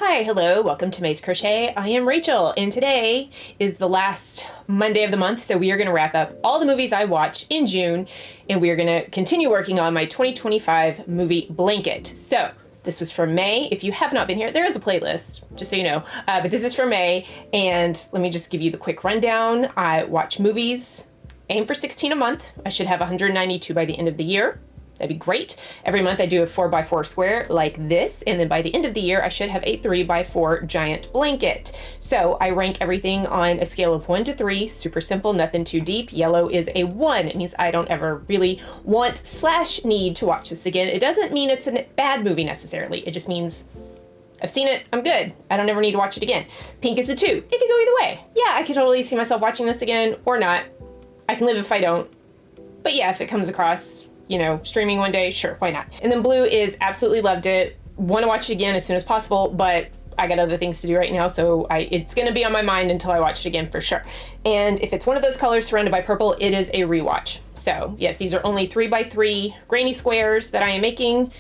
Hi, hello, welcome to May's Crochet. I am Rachel, and today is the last Monday of the month, so we are going to wrap up all the movies I watched in June, and we are going to continue working on my 2025 movie blanket. So, this was for May. If you have not been here, there is a playlist, just so you know, but this is for May, and let me just give you the quick rundown. I watch movies, aim for 16 a month. I should have 192 by the end of the year. That'd be great. Every month I do a 4x4 square like this, and then by the end of the year I should have a 3x4 giant blanket. So I rank everything on a scale of 1 to 3, super simple, nothing too deep. Yellow is a 1. It means I don't ever really want/need to watch this again. It doesn't mean it's a bad movie necessarily. It just means I've seen it, I'm good. I don't ever need to watch it again. Pink is a 2. It could go either way. Yeah, I could totally see myself watching this again or not. I can live if I don't. But yeah, if it comes across, you know, streaming one day, sure, why not? And then blue is absolutely loved it. Want to watch it again as soon as possible, but I got other things to do right now, so it's gonna be on my mind until I watch it again for sure. And if it's one of those colors surrounded by purple, it is a rewatch. So yes, these are only 3x3 grainy squares that I am making.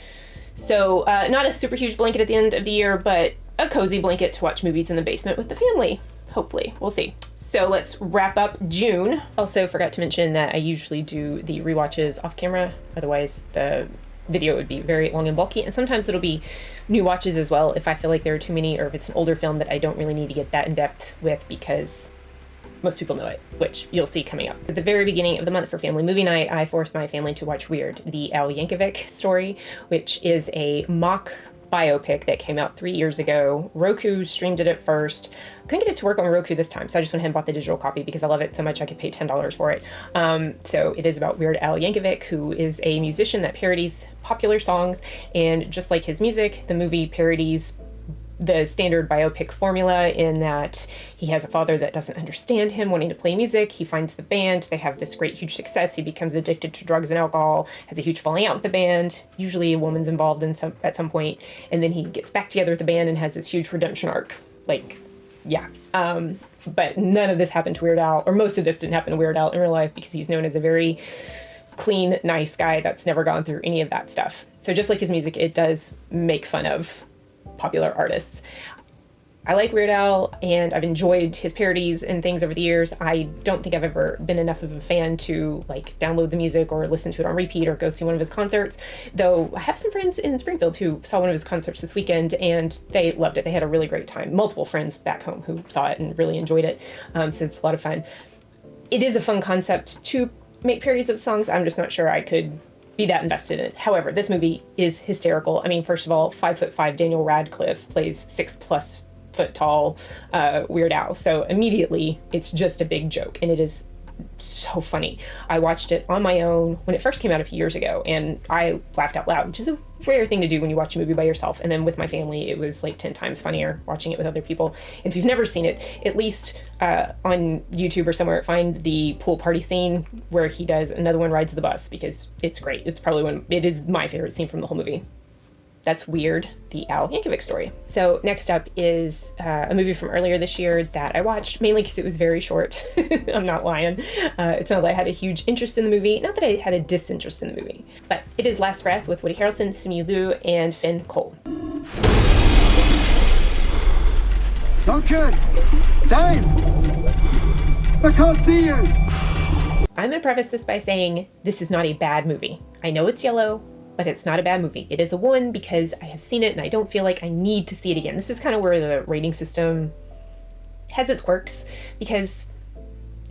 So not a super huge blanket at the end of the year, but a cozy blanket to watch movies in the basement with the family. Hopefully, we'll see. So let's wrap up June. Also forgot to mention that I usually do the rewatches off camera. Otherwise the video would be very long and bulky. And sometimes it'll be new watches as well if I feel like there are too many, or if it's an older film that I don't really need to get that in depth with because most people know it, which you'll see coming up. At the very beginning of the month for Family Movie Night, I forced my family to watch Weird, the Al Yankovic story, which is a mock biopic that came out 3 years ago. Roku streamed it at first. Couldn't get it to work on Roku this time, so I just went ahead and bought the digital copy because I love it so much I could pay $10 for it. So it is about Weird Al Yankovic, who is a musician that parodies popular songs, and just like his music, the movie parodies the standard biopic formula in that he has a father that doesn't understand him wanting to play music. He finds the band, they have this great huge success, he becomes addicted to drugs and alcohol, has a huge falling out with the band, usually a woman's involved at some point, and then he gets back together with the band and has this huge redemption arc. Like, yeah. But none of this happened to Weird Al, or most of this didn't happen to Weird Al in real life because he's known as a very clean, nice guy that's never gone through any of that stuff. So just like his music, it does make fun of popular artists. I like Weird Al, and I've enjoyed his parodies and things over the years. I don't think I've ever been enough of a fan to like download the music or listen to it on repeat or go see one of his concerts, though I have some friends in Springfield who saw one of his concerts this weekend and they loved it. They had a really great time. Multiple friends back home who saw it and really enjoyed it, so it's a lot of fun. It is a fun concept to make parodies of songs. I'm just not sure I could be that invested in it. However, this movie is hysterical. I mean, first of all, 5'5" Daniel Radcliffe plays 6+ foot tall Weird Al. So immediately it's just a big joke, and it is so funny. I watched it on my own when it first came out a few years ago, and I laughed out loud, which is a rare thing to do when you watch a movie by yourself. And then with my family, it was like 10 times funnier watching it with other people. And if you've never seen it, at least on YouTube or somewhere, find the pool party scene where he does Another One Rides the Bus, because it's great. It's probably it is my favorite scene from the whole movie. That's Weird, the Al Yankovic story. So next up is a movie from earlier this year that I watched, mainly because it was very short. I'm not lying. It's not that I had a huge interest in the movie, not that I had a disinterest in the movie, but it is Last Breath with Woody Harrelson, Simu Liu, and Finn Cole. Duncan! Dave! I can't see you! I'm gonna preface this by saying this is not a bad movie. I know it's yellow, but it's not a bad movie. It is a 1 because I have seen it and I don't feel like I need to see it again. This is kind of where the rating system has its quirks, because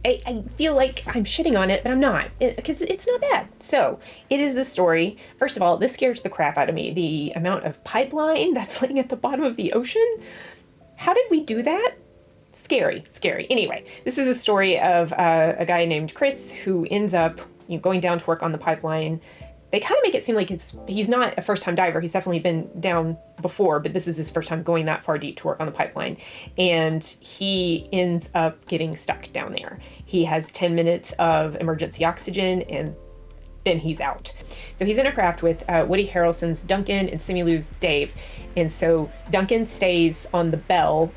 I feel like I'm shitting on it, but I'm not, because it's not bad. So it is the story. First of all, this scares the crap out of me. The amount of pipeline that's laying at the bottom of the ocean. How did we do that? Scary. Anyway, this is a story of a guy named Chris who ends up going down to work on the pipeline. They kind of make it seem like he's not a first-time diver. He's definitely been down before, but this is his first time going that far deep to work on the pipeline. And he ends up getting stuck down there. He has 10 minutes of emergency oxygen, and then he's out. So he's in a craft with Woody Harrelson's Duncan and Simu Liu's Dave. And so Duncan stays on the Belle,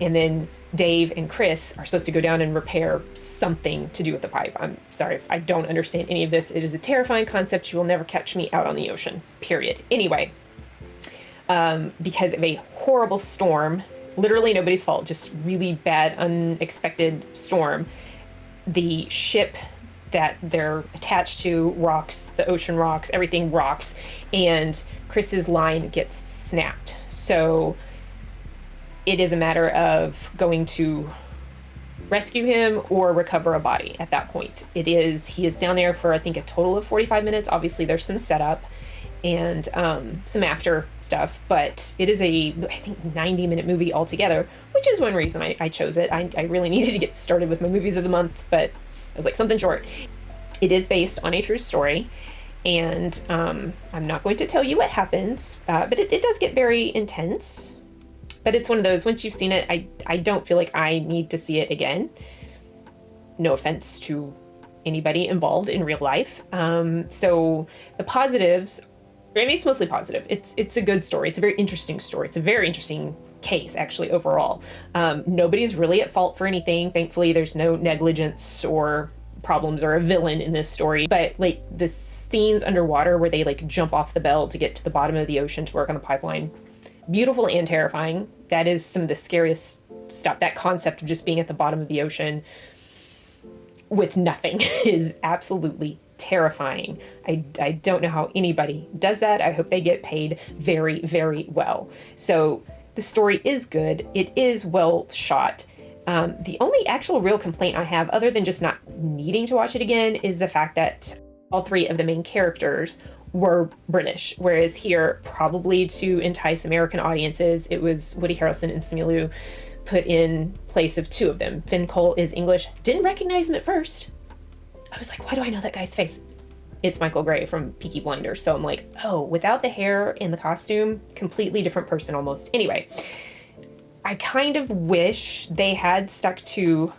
and then Dave and Chris are supposed to go down and repair something to do with the pipe. I'm sorry if I don't understand any of this. It is a terrifying concept. You will never catch me out on the ocean, period. Anyway, because of a horrible storm, literally nobody's fault, just really bad, unexpected storm. The ship that they're attached to rocks, the ocean rocks, everything rocks, and Chris's line gets snapped. So it is a matter of going to rescue him or recover a body at that point. He is down there for, I think, a total of 45 minutes. Obviously, there's some setup and some after stuff, but it is I think, 90-minute movie altogether, which is one reason I chose it. I really needed to get started with my movies of the month, but I was like, something short. It is based on a true story, and I'm not going to tell you what happens, but it does get very intense. But it's one of those, once you've seen it, I don't feel like I need to see it again. No offense to anybody involved in real life. So the positives, I mean, it's mostly positive. It's a good story. It's a very interesting story. It's a very interesting case, actually, overall. Nobody's really at fault for anything. Thankfully, there's no negligence or problems or a villain in this story. But like the scenes underwater where they like jump off the belt to get to the bottom of the ocean to work on the pipeline, beautiful and terrifying. That is some of the scariest stuff. That concept of just being at the bottom of the ocean with nothing is absolutely terrifying. I don't know how anybody does that. I hope they get paid very, very well. So the story is good. It is well shot. The only actual real complaint I have, other than just not needing to watch it again, is the fact that all three of the main characters were British, whereas here, probably to entice American audiences, it was Woody Harrelson and Simu Liu put in place of two of them. Finn Cole is English. Didn't recognize him at first. I was like, why do I know that guy's face? It's Michael Gray from Peaky Blinders. So I'm like, oh, without the hair and the costume, completely different person almost. Anyway, I kind of wish they had stuck to,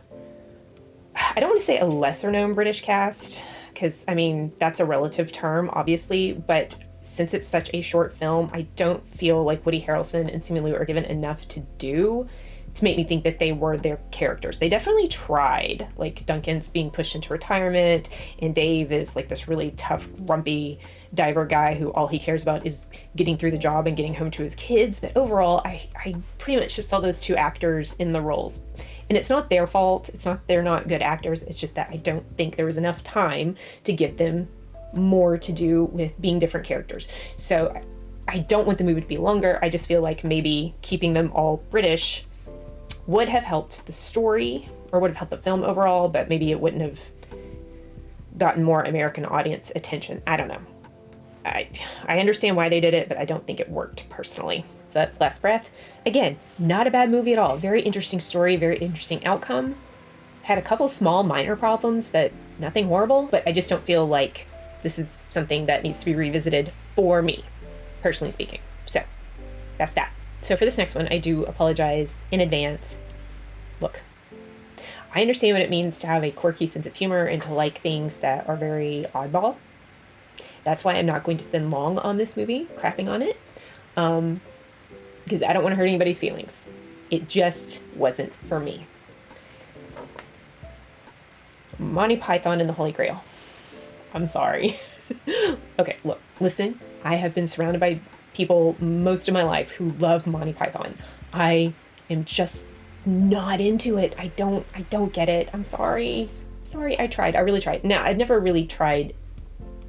I don't want to say a lesser known British cast, because I mean, that's a relative term, obviously, but since it's such a short film, I don't feel like Woody Harrelson and Simu Liu are given enough to do to make me think that they were their characters. They definitely tried. Like, Duncan's being pushed into retirement, and Dave is like this really tough, grumpy diver guy who all he cares about is getting through the job and getting home to his kids. But overall, I pretty much just saw those two actors in the roles. And it's not their fault. It's not they're not good actors. It's just that I don't think there was enough time to give them more to do with being different characters. So I don't want the movie to be longer. I just feel like maybe keeping them all British would have helped the story, or would have helped the film overall, but maybe it wouldn't have gotten more American audience attention. I don't know. I understand why they did it, but I don't think it worked personally. So that's Last Breath. Again, not a bad movie at all. Very interesting story, very interesting outcome. Had a couple small minor problems, but nothing horrible. But I just don't feel like this is something that needs to be revisited for me, personally speaking. So that's that. So for this next one, I do apologize in advance. Look, I understand what it means to have a quirky sense of humor and to like things that are very oddball. That's why I'm not going to spend long on this movie, crapping on it, because I don't want to hurt anybody's feelings. It just wasn't for me. Monty Python and the Holy Grail. I'm sorry. Okay, look, listen. I have been surrounded by people most of my life who love Monty Python. I am just not into it. I don't get it. I'm sorry. I tried. I really tried. Now, I've never really tried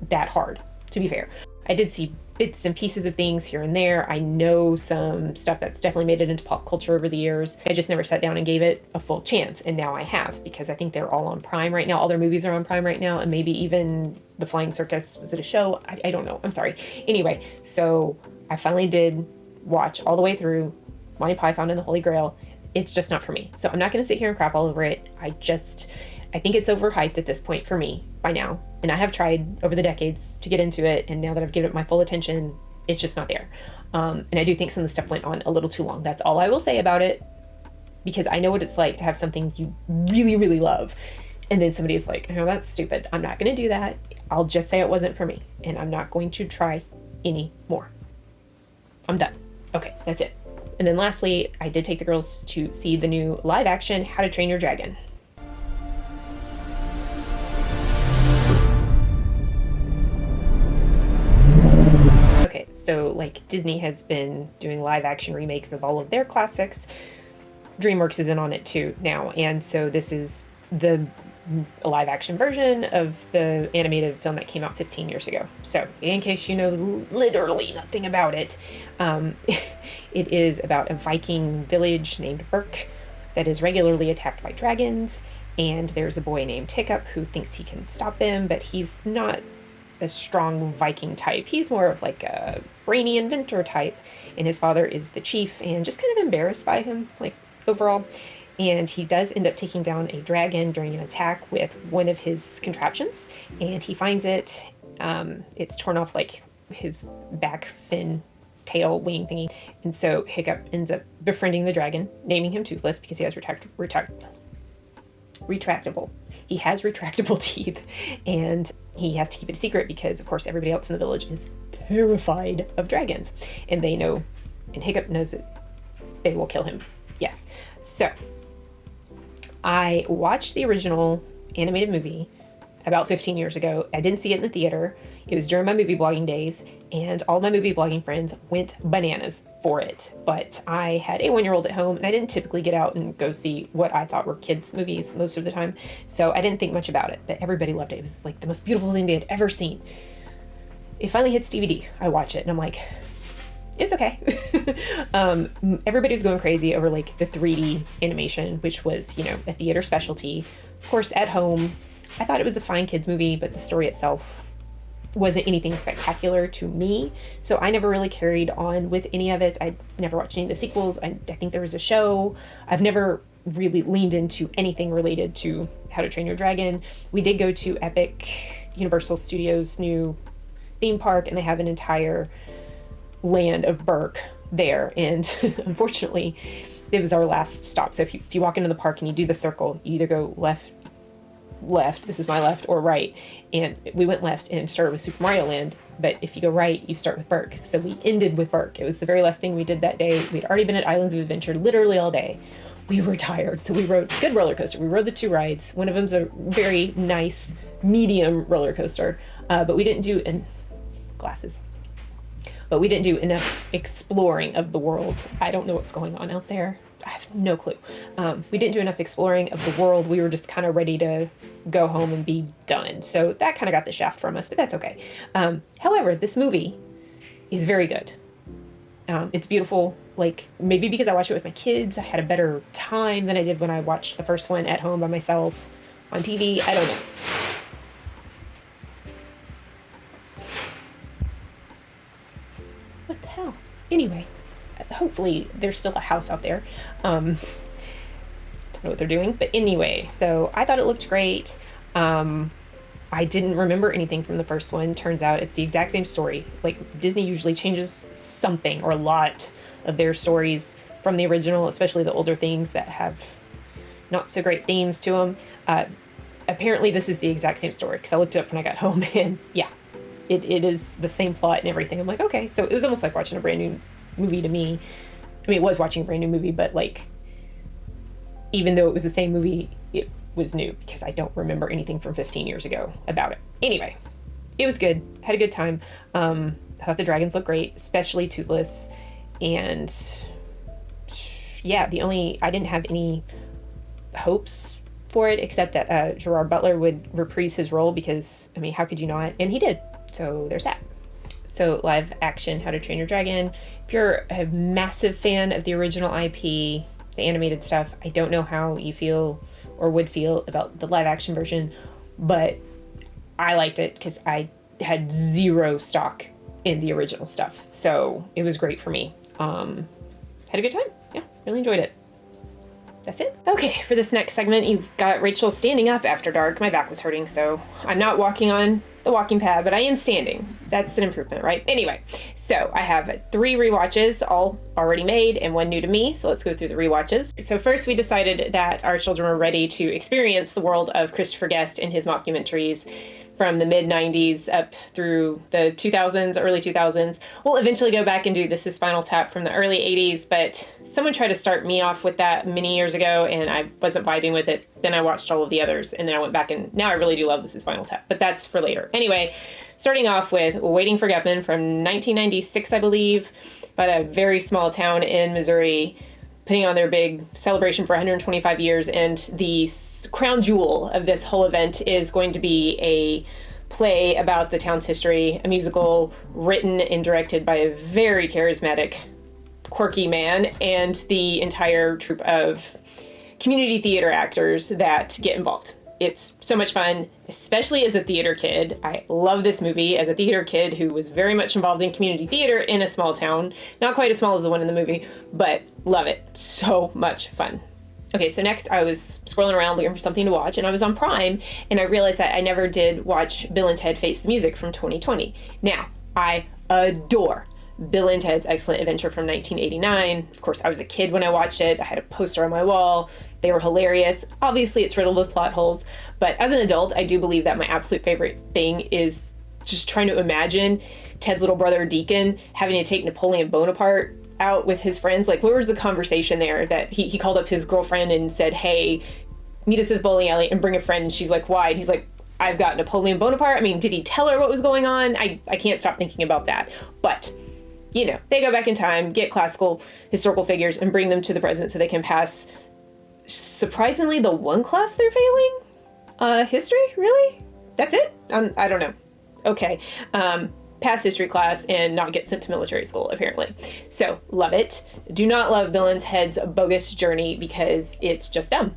that hard, to be fair. I did see bits and pieces of things here and there. I know some stuff that's definitely made it into pop culture over the years. I just never sat down and gave it a full chance, and now I have, because I think they're all on Prime right now. All their movies are on Prime right now, and maybe even The Flying Circus. Was it a show? I don't know. I'm sorry. Anyway, so I finally did watch all the way through Monty Python and the Holy Grail. It's just not for me. So I'm not going to sit here and crap all over it. I think it's overhyped at this point for me by now. And I have tried over the decades to get into it. And now that I've given it my full attention, it's just not there. And I do think some of the stuff went on a little too long. That's all I will say about it, because I know what it's like to have something you really, really love. And then somebody's like, oh, that's stupid. I'm not going to do that. I'll just say it wasn't for me. And I'm not going to try any more. I'm done. Okay, that's it. And then lastly, I did take the girls to see the new live action How to Train Your Dragon. Okay, So like Disney has been doing live action remakes of all of their classics. DreamWorks is in on it too now. And so this is the live action version of the animated film that came out 15 years ago. So in case you know literally nothing about it, it is about a Viking village named Burke that is regularly attacked by dragons. And there's a boy named Hiccup who thinks he can stop him, but he's not a strong Viking type. He's more of like a brainy inventor type. And his father is the chief and just kind of embarrassed by him, like overall. And he does end up taking down a dragon during an attack with one of his contraptions. And he finds it. It's torn off like his back fin tail wing thingy. And so Hiccup ends up befriending the dragon, naming him Toothless because he has retractable. He has retractable teeth, and he has to keep it a secret because, of course, everybody else in the village is terrified of dragons, and they know, and Hiccup knows that they will kill him. Yes. So I watched the original animated movie about 15 years ago. I didn't see it in the theater. It was during my movie blogging days, and all my movie blogging friends went bananas for it. But I had a 1-year-old at home, and I didn't typically get out and go see what I thought were kids' movies most of the time. So I didn't think much about it, but everybody loved it. It was like the most beautiful thing they had ever seen. It finally hits DVD. I watch it, and I'm like, it's okay. Everybody's going crazy over like the 3D animation, which was, you know, a theater specialty. Of course, at home, I thought it was a fine kids movie, but the story itself wasn't anything spectacular to me. So I never really carried on with any of it. I never watched any of the sequels. I think there was a show. I've never really leaned into anything related to How to Train Your Dragon. We did go to Epic Universal Studios' new theme park, and they have an entire land of Burke there. And unfortunately, it was our last stop. So if you walk into the park and you do the circle, you either go left, this is my left, or right. And we went left and started with Super Mario Land, but if you go right, you start with Burke. So we ended with Burke. It was the very last thing we did that day. We'd already been at Islands of Adventure literally all day. We were tired, so we rode good roller coaster. We rode the 2 rides. One of them's a very nice medium roller coaster, but we didn't do glasses. But we didn't do enough exploring of the world. I don't know what's going on out there. I have no clue. We didn't do enough exploring of the world. We were just kind of ready to go home and be done. So that kind of got the shaft from us, but that's okay. However, this movie is very good. It's beautiful. Like, maybe because I watched it with my kids, I had a better time than I did when I watched the first one at home by myself on TV. I don't know. What the hell? Anyway. Hopefully there's still a house out there. Don't know what they're doing, but anyway, so I thought it looked great. I didn't remember anything from the first one. Turns out it's the exact same story. Like, Disney usually changes something or a lot of their stories from the original, especially the older things that have not so great themes to them. Apparently this is the exact same story, because I looked it up when I got home, and yeah, it is the same plot and everything. I'm like, okay, so it was almost like watching a brand new movie to me. I mean, it was watching a brand new movie, but like, even though it was the same movie, it was new because I don't remember anything from 15 years ago about it. Anyway, it was good. Had a good time. I thought the dragons looked great, especially Toothless. And yeah, I didn't have any hopes for it except that Gerard Butler would reprise his role because, I mean, how could you not? And he did. So there's that. So live action, How to Train Your Dragon. If you're a massive fan of the original IP, the animated stuff, I don't know how you feel or would feel about the live action version, but I liked it because I had zero stock in the original stuff. So it was great for me. Had a good time. Yeah, really enjoyed it. That's it. Okay, for this next segment, you've got Rachel standing up after dark. My back was hurting, so I'm not walking on the walking pad, but I am standing. That's an improvement, right? Anyway, so I have 3 rewatches, all already made and 1 new to me. So let's go through the rewatches. So first, we decided that our children were ready to experience the world of Christopher Guest and his mockumentaries from the mid 90s up through the 2000s, early 2000s. We'll eventually go back and do This Is Spinal Tap from the early 80s, but someone tried to start me off with that many years ago and I wasn't vibing with it. Then I watched all of the others and then I went back and now I really do love This Is Spinal Tap, but that's for later. Anyway, starting off with Waiting for Guffman from 1996, I believe, about a very small town in Missouri, putting on their big celebration for 125 years. And the crown jewel of this whole event is going to be a play about the town's history, a musical written and directed by a very charismatic, quirky man, and the entire troupe of community theater actors that get involved. It's so much fun, especially as a theater kid. I love this movie as a theater kid who was very much involved in community theater in a small town. Not quite as small as the one in the movie, but love it. So much fun. Okay, so next I was scrolling around looking for something to watch, and I was on Prime, and I realized that I never did watch Bill and Ted Face the Music from 2020. Now, I adore Bill and Ted's Excellent Adventure from 1989. Of course, I was a kid when I watched it. I had a poster on my wall. They were hilarious. Obviously, it's riddled with plot holes, but as an adult, I do believe that my absolute favorite thing is just trying to imagine Ted's little brother Deacon having to take Napoleon Bonaparte out with his friends. Like, what was the conversation there that he called up his girlfriend and said, hey, meet us at the bowling alley and bring a friend. And she's like, why? And he's like, I've got Napoleon Bonaparte. I mean, did he tell her what was going on? I can't stop thinking about that. But you know, they go back in time, get classical historical figures, and bring them to the present so they can pass, surprisingly, the one class they're failing? History? Really? That's it? I don't know. Okay. Pass history class and not get sent to military school, apparently. So, love it. Do not love Bill and Ted's Bogus Journey because it's just dumb.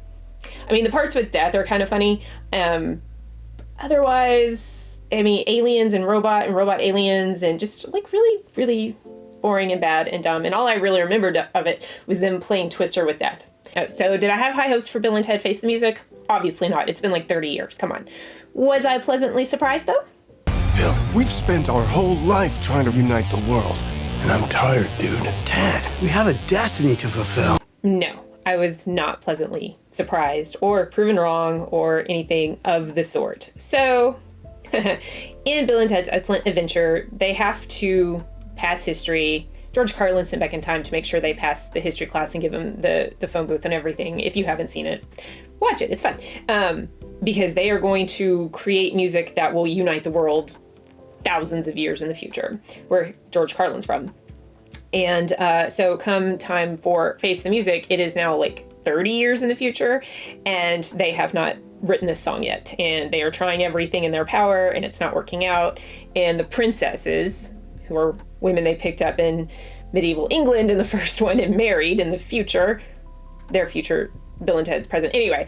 I mean, the parts with death are kind of funny. Otherwise, I mean, aliens and robot aliens and just like really, really boring and bad and dumb. And all I really remembered of it was them playing Twister with death. So did I have high hopes for Bill and Ted Face the Music? Obviously not. It's been like 30 years. Come on. Was I pleasantly surprised though? Bill, we've spent our whole life trying to unite the world. And I'm tired, dude. Ted, we have a destiny to fulfill. No, I was not pleasantly surprised or proven wrong or anything of the sort. So in Bill and Ted's Excellent Adventure, they have to pass history. George Carlin's sent back in time to make sure they pass the history class and give them the phone booth and everything. If you haven't seen it, watch it. It's fun. Because they are going to create music that will unite the world thousands of years in the future, where George Carlin's from. And so come time for Face the Music, it is now like 30 years in the future, and they have not written this song yet. And they are trying everything in their power, and it's not working out. And the princesses, who are women they picked up in medieval England in the first one and married in the future, their future Bill and Ted's present. Anyway,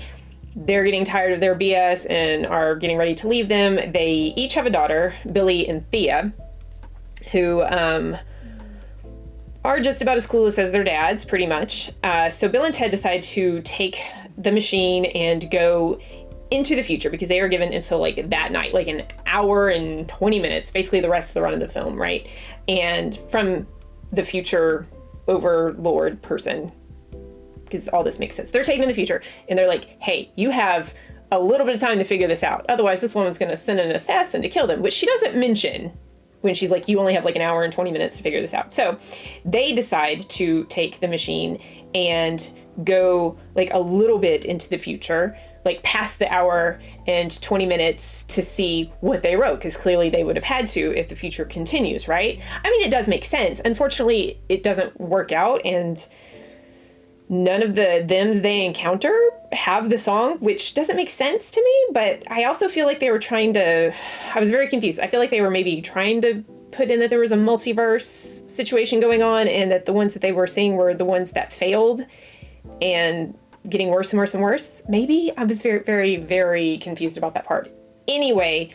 they're getting tired of their BS and are getting ready to leave them. They each have a daughter, Billy and Thea, who are just about as clueless as their dads, pretty much. So Bill and Ted decide to take the machine and go into the future because they are given until like that night, like an hour and 20 minutes, basically the rest of the run of the film, right? And from the future overlord person, because all this makes sense. They're taken in the future and they're like, hey, you have a little bit of time to figure this out. Otherwise, this woman's going to send an assassin to kill them, which she doesn't mention when she's like, you only have like an hour and 20 minutes to figure this out. So they decide to take the machine and go like a little bit into the future, like past the hour and 20 minutes to see what they wrote, because clearly they would have had to if the future continues, right? I mean, it does make sense. Unfortunately, it doesn't work out, and none of the thems they encounter have the song, which doesn't make sense to me, but I also feel like they were trying to, I was very confused. I feel like they were maybe trying to put in that there was a multiverse situation going on and that the ones that they were seeing were the ones that failed and getting worse and worse and worse. Maybe I was very, very, very confused about that part. Anyway,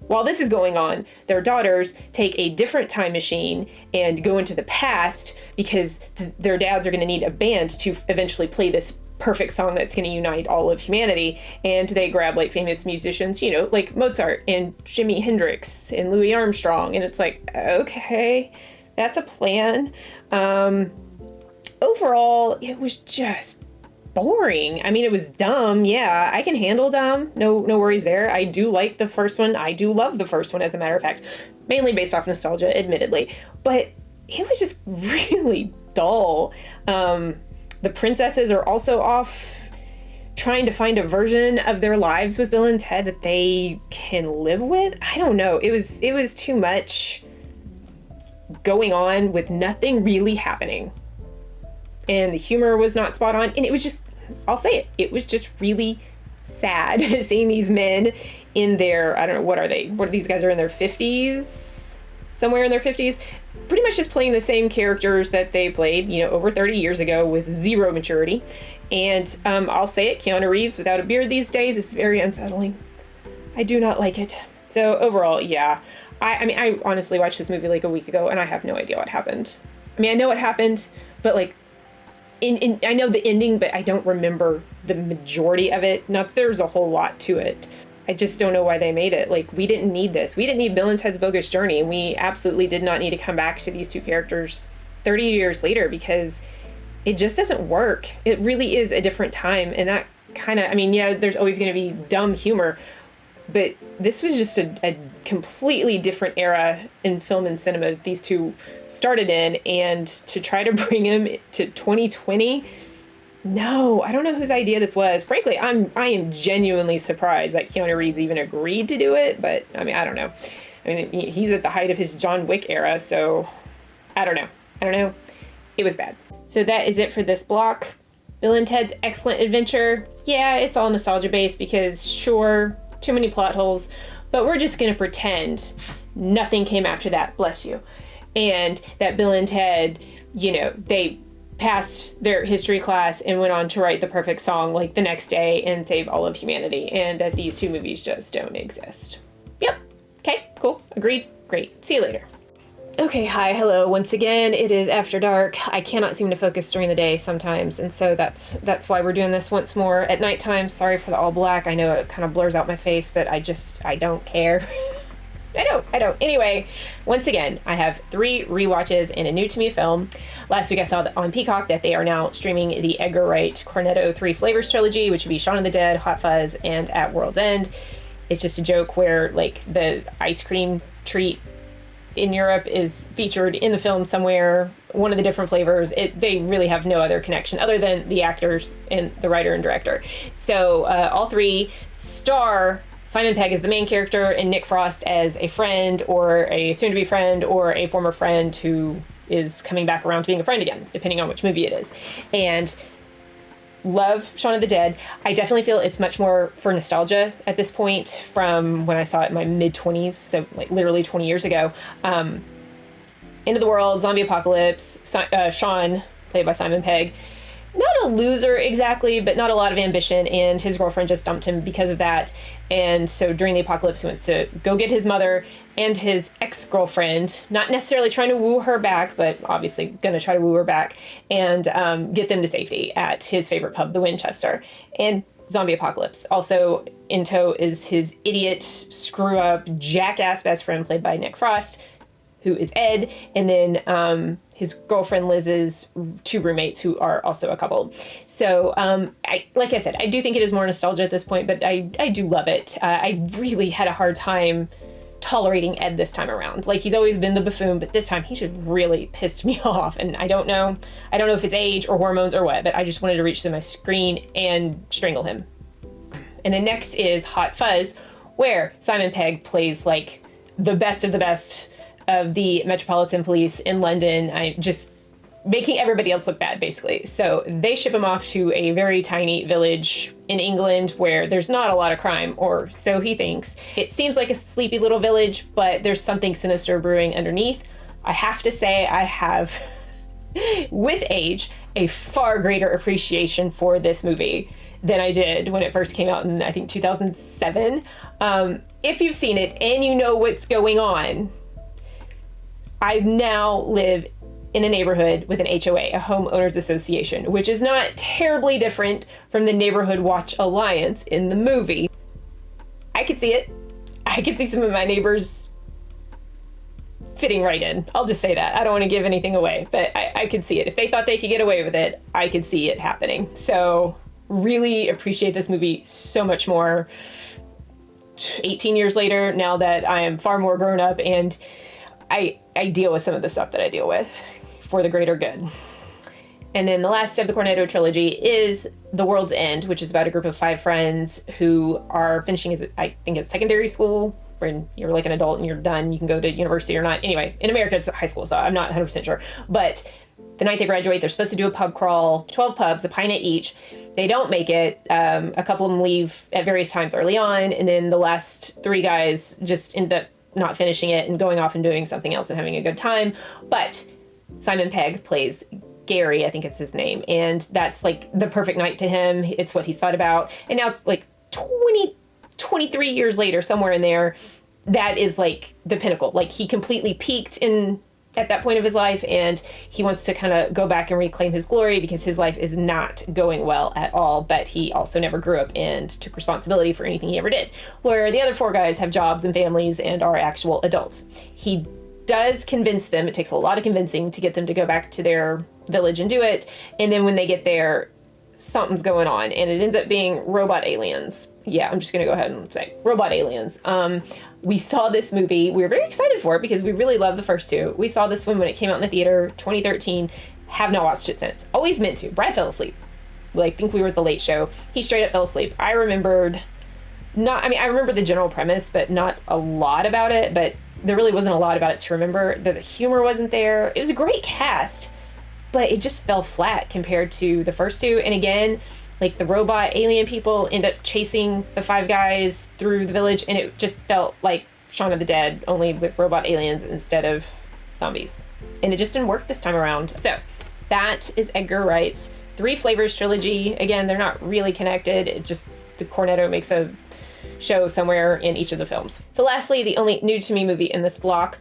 while this is going on, their daughters take a different time machine and go into the past because their dads are going to need a band to eventually play this perfect song that's going to unite all of humanity. And they grab like famous musicians, you know, like Mozart and Jimi Hendrix and Louis Armstrong. And it's like, okay, that's a plan. Overall, it was just boring. I mean, it was dumb. Yeah, I can handle dumb. No worries there. I do like the first one. I do love the first one, as a matter of fact. Mainly based off nostalgia, admittedly. But it was just really dull. The princesses are also off trying to find a version of their lives with Bill and Ted that they can live with. I don't know. It was too much going on with nothing really happening. And the humor was not spot on. And it was just, I'll say it was just really sad seeing these men in their, I don't know, what are they? What are these guys are in their 50s? Somewhere in their 50s. Pretty much just playing the same characters that they played, over 30 years ago with zero maturity. And I'll say it, Keanu Reeves without a beard these days is very unsettling. I do not like it. So overall, yeah. I mean, I honestly watched this movie like a week ago and I have no idea what happened. I mean, I know what happened, but like, I know the ending, but I don't remember the majority of it. Not there's a whole lot to it. I just don't know why they made it. Like, we didn't need this. We didn't need Bill and Ted's Bogus Journey. We absolutely did not need to come back to these two characters 30 years later because it just doesn't work. It really is a different time. And that kind of, I mean, yeah, there's always going to be dumb humor, but this was just a completely different era in film and cinema that these two started in. And to try to bring them to 2020, no, I don't know whose idea this was. Frankly, I am genuinely surprised that Keanu Reeves even agreed to do it. But I mean, I don't know. I mean, he's at the height of his John Wick era, so I don't know. It was bad. So that is it for this block. Bill and Ted's Excellent Adventure. Yeah, it's all nostalgia based because sure, too many plot holes, but we're just gonna pretend nothing came after that. Bless you. And that Bill and Ted, they passed their history class and went on to write the perfect song like the next day and save all of humanity, and that these two movies just don't exist. Yep. Okay, cool. Agreed. Great. See you later. Okay, hi, hello. Once again, it is after dark. I cannot seem to focus during the day sometimes, and so that's why we're doing this once more at nighttime. Sorry for the all black. I know it kind of blurs out my face, but I don't care. I don't. Anyway, once again, I have 3 rewatches and a new to me film. Last week I saw on Peacock that they are now streaming the Edgar Wright Cornetto 3 Flavors trilogy, which would be Shaun of the Dead, Hot Fuzz, and At World's End. It's just a joke where like the ice cream treat in Europe is featured in the film somewhere, one of the different flavors. They really have no other connection other than the actors and the writer and director. So all 3 star Simon Pegg as the main character and Nick Frost as a friend or a soon-to-be friend or a former friend who is coming back around to being a friend again, depending on which movie it is. And love Shaun of the Dead. I definitely feel it's much more for nostalgia at this point from when I saw it in my mid-20s, so like literally 20 years ago. End of the world, zombie apocalypse, Shaun, played by Simon Pegg. Not a loser exactly, but not a lot of ambition, and his girlfriend just dumped him because of that. And so during the apocalypse, he wants to go get his mother and his ex-girlfriend, not necessarily trying to woo her back, but obviously gonna try to woo her back, and get them to safety at his favorite pub, the Winchester. And zombie apocalypse. Also in tow is his idiot, screw-up, jackass best friend played by Nick Frost, who is Ed, and then his girlfriend Liz's 2 roommates who are also a couple. So like I said, I do think it is more nostalgia at this point, but I do love it. I really had a hard time tolerating Ed this time around. Like, he's always been the buffoon, but this time he just really pissed me off, and I don't know if it's age or hormones or what, but I just wanted to reach to my screen and strangle him. And then next is Hot Fuzz, where Simon Pegg plays like the best of the best of the Metropolitan Police in London. I just making everybody else look bad, basically. So they ship him off to a very tiny village in England where there's not a lot of crime, or so he thinks. It seems like a sleepy little village, but there's something sinister brewing underneath. I have to say, I have, with age, a far greater appreciation for this movie than I did when it first came out in, I think, 2007. If you've seen it and you know what's going on, I now live in a neighborhood with an HOA, a homeowners association, which is not terribly different from the Neighborhood Watch Alliance in the movie. I could see it. I could see some of my neighbors fitting right in. I'll just say that. I don't want to give anything away, but I could see it. If they thought they could get away with it, I could see it happening. So really appreciate this movie so much more 18 years later, now that I am far more grown up and I deal with some of the stuff that I deal with for the greater good. And then the last of the Cornetto trilogy is The World's End, which is about a group of 5 friends who are finishing, I think it's secondary school, when you're like an adult and you're done, you can go to university or not. Anyway, in America, it's high school, so I'm not 100% sure. But the night they graduate, they're supposed to do a pub crawl, 12 pubs, a pint at each. They don't make it. A couple of them leave at various times early on, and then the last 3 guys just end up not finishing it and going off and doing something else and having a good time. But Simon Pegg plays Gary, I think it's his name, and that's like the perfect night to him. It's what he's thought about. And now, like 23 years later, somewhere in there, that is like the pinnacle. Like, he completely peaked at that point of his life, and he wants to kind of go back and reclaim his glory because his life is not going well at all, but he also never grew up and took responsibility for anything he ever did. Where the other 4 guys have jobs and families and are actual adults. He does convince them, it takes a lot of convincing to get them to go back to their village and do it, and then when they get there, something's going on, and it ends up being robot aliens. Yeah, I'm just gonna go ahead and say robot aliens. We saw this movie, we were very excited for it because we really loved the first 2. We saw this one when it came out in the theater, 2013, have not watched it since. Always meant to. Brad fell asleep. Like, I think we were at the Late Show. He straight up fell asleep. I remember the general premise, but not a lot about it, but there really wasn't a lot about it to remember. The humor wasn't there. It was a great cast, but it just fell flat compared to the first 2. And again, like, the robot alien people end up chasing the 5 guys through the village, and it just felt like Shaun of the Dead, only with robot aliens instead of zombies. And it just didn't work this time around. So that is Edgar Wright's 3 Flavors trilogy. Again, they're not really connected. It just, the Cornetto makes a show somewhere in each of the films. So lastly, the only new to me movie in this block,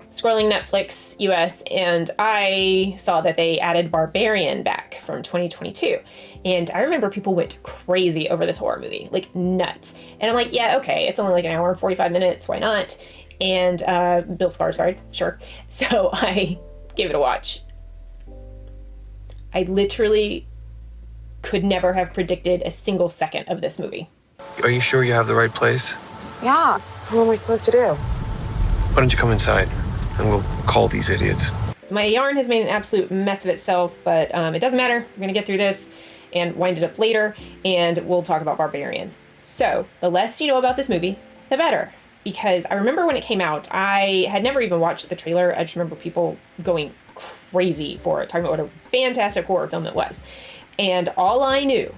scrolling Netflix US, and I saw that they added Barbarian back from 2022. And I remember people went crazy over this horror movie, like nuts. And I'm like, yeah, okay, it's only like an hour and 45 minutes, why not? And Bill Skarsgård, sure. So I gave it a watch. I literally could never have predicted a single second of this movie. Are you sure you have the right place? Yeah. What am I supposed to do? Why don't you come inside and we'll call these idiots. So my yarn has made an absolute mess of itself, but it doesn't matter. We're going to get through this and wind it up later, and we'll talk about Barbarian. So the less you know about this movie, the better. Because I remember when it came out, I had never even watched the trailer. I just remember people going crazy for it, talking about what a fantastic horror film it was. And all I knew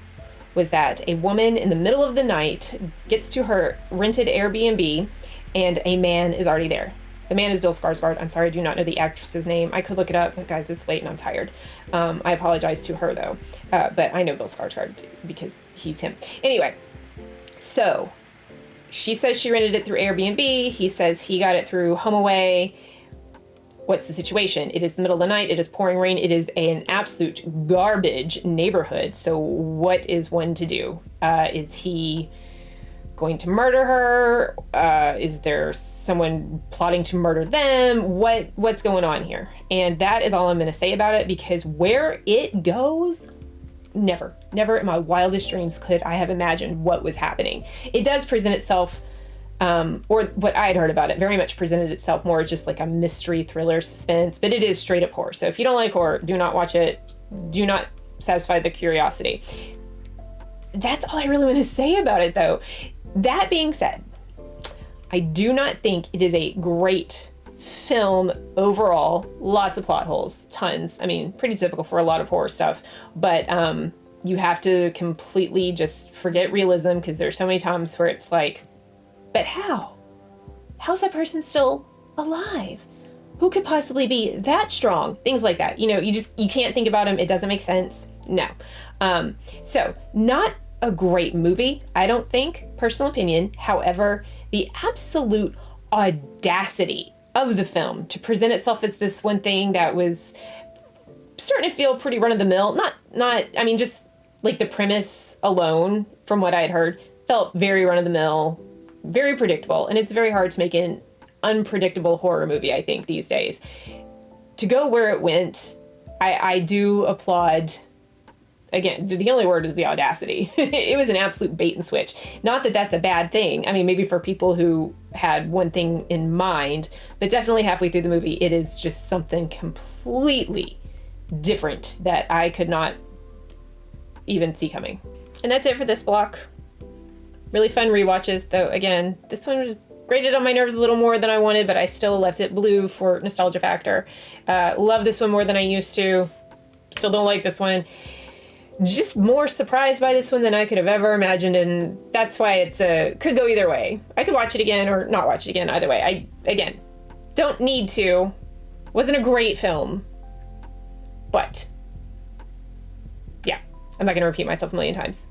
was that a woman in the middle of the night gets to her rented Airbnb, and a man is already there. The man is Bill Skarsgård. I'm sorry, I do not know the actress's name. I could look it up, but guys, it's late and I'm tired. I apologize to her, though. But I know Bill Skarsgård because he's him. Anyway, so she says she rented it through Airbnb. He says he got it through HomeAway. What's the situation? It is the middle of the night. It is pouring rain. It is an absolute garbage neighborhood. So what is one to do? Is he going to murder her? Is there someone plotting to murder them? What's going on here? And that is all I'm going to say about it, because where it goes, never in my wildest dreams could I have imagined what was happening. It does present itself, or what I had heard about it, very much presented itself more as just like a mystery thriller suspense, but it is straight up horror. So if you don't like horror, do not watch it. Do not satisfy the curiosity. That's all I really want to say about it, though. That being said, I do not think it is a great film overall. Lots of plot holes, tons. I mean, pretty typical for a lot of horror stuff, but you have to completely just forget realism, because there's so many times where it's like, but how? How's that person still alive? Who could possibly be that strong? Things like that. You know, you can't think about them. It doesn't make sense. No. So not a great movie, I don't think, personal opinion. However, the absolute audacity of the film to present itself as this one thing that was starting to feel pretty run-of-the-mill, I mean, just like the premise alone, from what I had heard, felt very run-of-the-mill, very predictable, and it's very hard to make an unpredictable horror movie, I think, these days. To go where it went, I do applaud again, the only word is the audacity. It was an absolute bait and switch. Not that that's a bad thing. I mean, maybe for people who had one thing in mind, but definitely halfway through the movie, it is just something completely different that I could not even see coming. And that's it for this block. Really fun rewatches, though. Again, this one was grated on my nerves a little more than I wanted, but I still left it blue for nostalgia factor. Love this one more than I used to. Still don't like this one. Just more surprised by this one than I could have ever imagined, and that's why it's could go either way. I could watch it again or not watch it again. Either way, again don't need to. Wasn't a great film, but yeah, I'm not going to repeat myself a million times.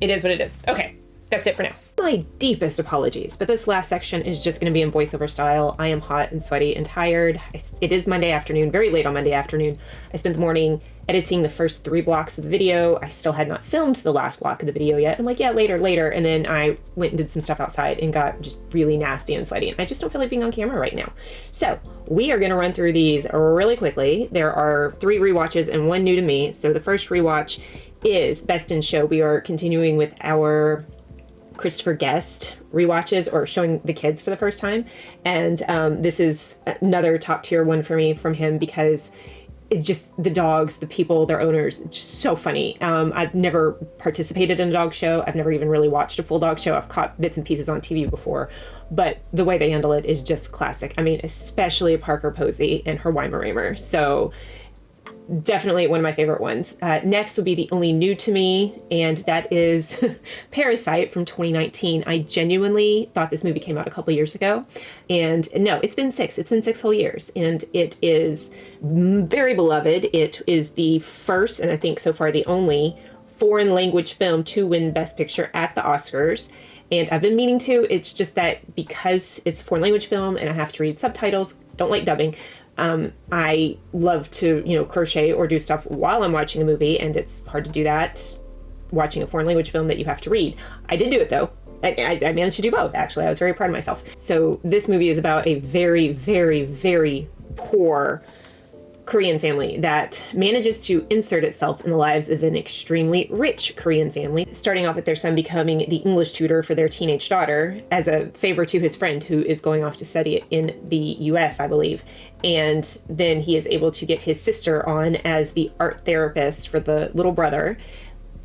It is what it is. Okay, that's it for now. My deepest apologies, but this last section is just going to be in voiceover style. I am hot and sweaty and tired. It is Monday afternoon, very late on Monday afternoon. I spent the morning editing the first 3 blocks of the video. I still had not filmed the last block of the video yet. I'm like, yeah, later. And then I went and did some stuff outside and got just really nasty and sweaty. And I just don't feel like being on camera right now. So we are going to run through these really quickly. There are 3 rewatches and 1 new to me. So the first rewatch is Best in Show. We are continuing with our Christopher Guest rewatches, or showing the kids for the first time. And this is another top tier one for me from him because it's just the dogs, the people, their owners, it's just so funny. I've never participated in a dog show. I've never even really watched a full dog show. I've caught bits and pieces on TV before, but the way they handle it is just classic. I mean, especially Parker Posey and her Weimaraner. So definitely one of my favorite ones. Next would be the only new to me, and that is Parasite from 2019. I genuinely thought this movie came out a couple years ago, and no, it's been 6 whole years, and it is very beloved. It is the first, and I think so far the only, foreign language film to win Best Picture at the Oscars. And I've been meaning to. It's just that because it's a foreign language film and I have to read subtitles, don't like dubbing, I love to, crochet or do stuff while I'm watching a movie, and it's hard to do that watching a foreign language film that you have to read. I did do it, though. I managed to do both, actually. I was very proud of myself. So this movie is about a very, very, very poor Korean family that manages to insert itself in the lives of an extremely rich Korean family, starting off with their son becoming the English tutor for their teenage daughter as a favor to his friend who is going off to study it in the US, I believe. And then he is able to get his sister on as the art therapist for the little brother.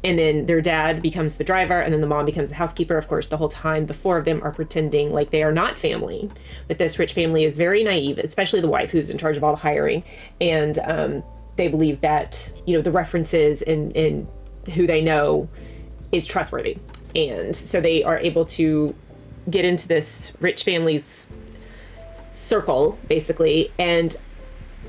And then their dad becomes the driver, and then the mom becomes the housekeeper. Of course, the whole time, the 4 of them are pretending like they are not family. But this rich family is very naive, especially the wife, who's in charge of all the hiring. And they believe that, the references and who they know is trustworthy. And so they are able to get into this rich family's circle, basically. And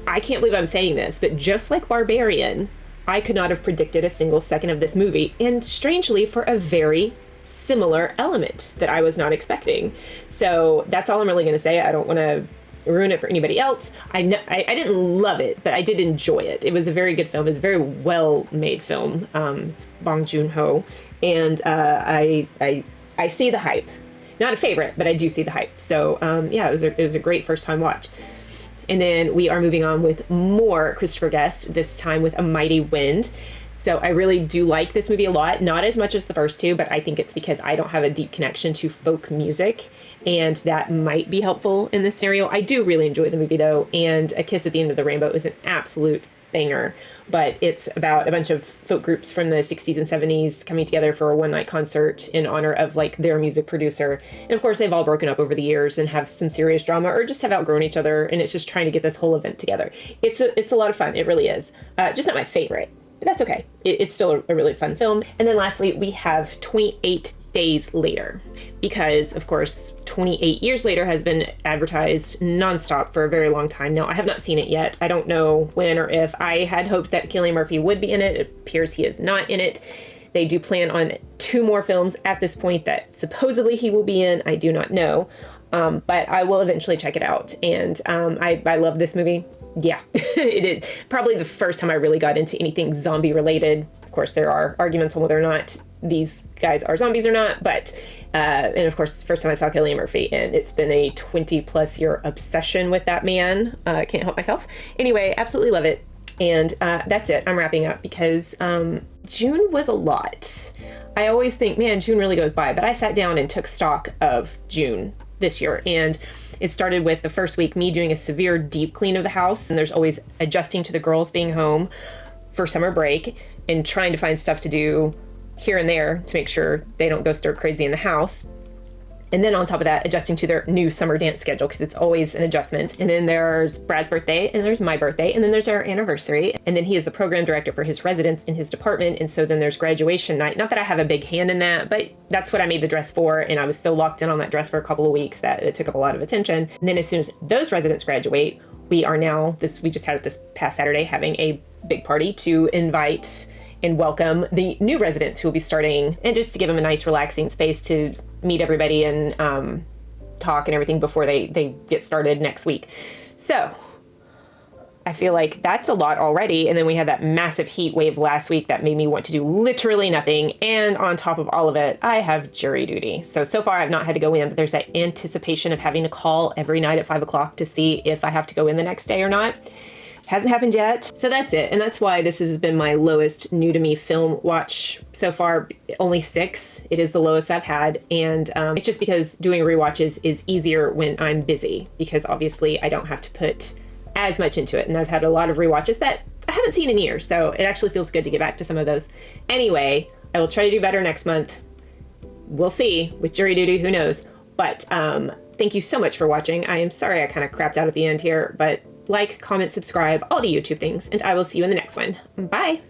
I can't believe I'm saying this, but just like Barbarian, I could not have predicted a single second of this movie, and strangely for a very similar element that I was not expecting. So that's all I'm really going to say. I don't want to ruin it for anybody else. I didn't love it, but I did enjoy it. It was a very good film. It's a very well-made film. It's Bong Joon-ho, and I see the hype. Not a favorite, but I do see the hype. So yeah, it was a great first-time watch. And then we are moving on with more Christopher Guest, this time with A Mighty Wind. So I really do like this movie a lot, not as much as the first 2, but I think it's because I don't have a deep connection to folk music, and that might be helpful in this scenario. I do really enjoy the movie, though, and A Kiss at the End of the Rainbow is an absolute banger, but it's about a bunch of folk groups from the 60s and 70s coming together for a one-night concert in honor of their music producer. And of course they've all broken up over the years and have some serious drama or just have outgrown each other, and it's just trying to get this whole event together. It's a lot of fun. It really is. Just not my favorite, but that's okay. It's still a really fun film. And then lastly, we have 28 Days Later, because of course 28 Years Later has been advertised nonstop for a very long time now. I have not seen it yet. I don't know when or if. I had hoped that Cillian Murphy would be in it. It appears he is not in it. They do plan on 2 more films at this point that supposedly he will be in. I do not know, but I will eventually check it out. And I love this movie. Yeah, it is probably the first time I really got into anything zombie related. Of course, there are arguments on whether or not these guys are zombies or not, but and of course, first time I saw Cillian Murphy, and it's been a 20+ year obsession with that man. Can't help myself. Anyway, absolutely love it. And that's it. I'm wrapping up because June was a lot. I always think, man, June really goes by, but I sat down and took stock of June this year, and it started with the first week me doing a severe deep clean of the house, and there's always adjusting to the girls being home for summer break and trying to find stuff to do here and there to make sure they don't go stir crazy in the house. And then on top of that, adjusting to their new summer dance schedule, because it's always an adjustment. And then there's Brad's birthday, and there's my birthday, and then there's our anniversary. And then he is the program director for his residence in his department. And so then there's graduation night. Not that I have a big hand in that, but that's what I made the dress for. And I was so locked in on that dress for a couple of weeks that it took up a lot of attention. And then as soon as those residents graduate, we just had it this past Saturday, having a big party to invite and welcome the new residents who will be starting, and just to give them a nice relaxing space to meet everybody and talk and everything before they get started next week. So I feel like that's a lot already. And then we had that massive heat wave last week that made me want to do literally nothing. And on top of all of it, I have jury duty. So far I've not had to go in, but there's that anticipation of having to call every night at 5 o'clock to see if I have to go in the next day or not. Hasn't happened yet. So that's it. And that's why this has been my lowest new to me film watch so far. Only 6. It is the lowest I've had. And it's just because doing rewatches is easier when I'm busy, because obviously I don't have to put as much into it. And I've had a lot of rewatches that I haven't seen in years. So it actually feels good to get back to some of those. Anyway, I will try to do better next month. We'll see. With jury duty, who knows? But thank you so much for watching. I am sorry I kind of crapped out at the end here, but like, comment, subscribe, all the YouTube things, and I will see you in the next one. Bye.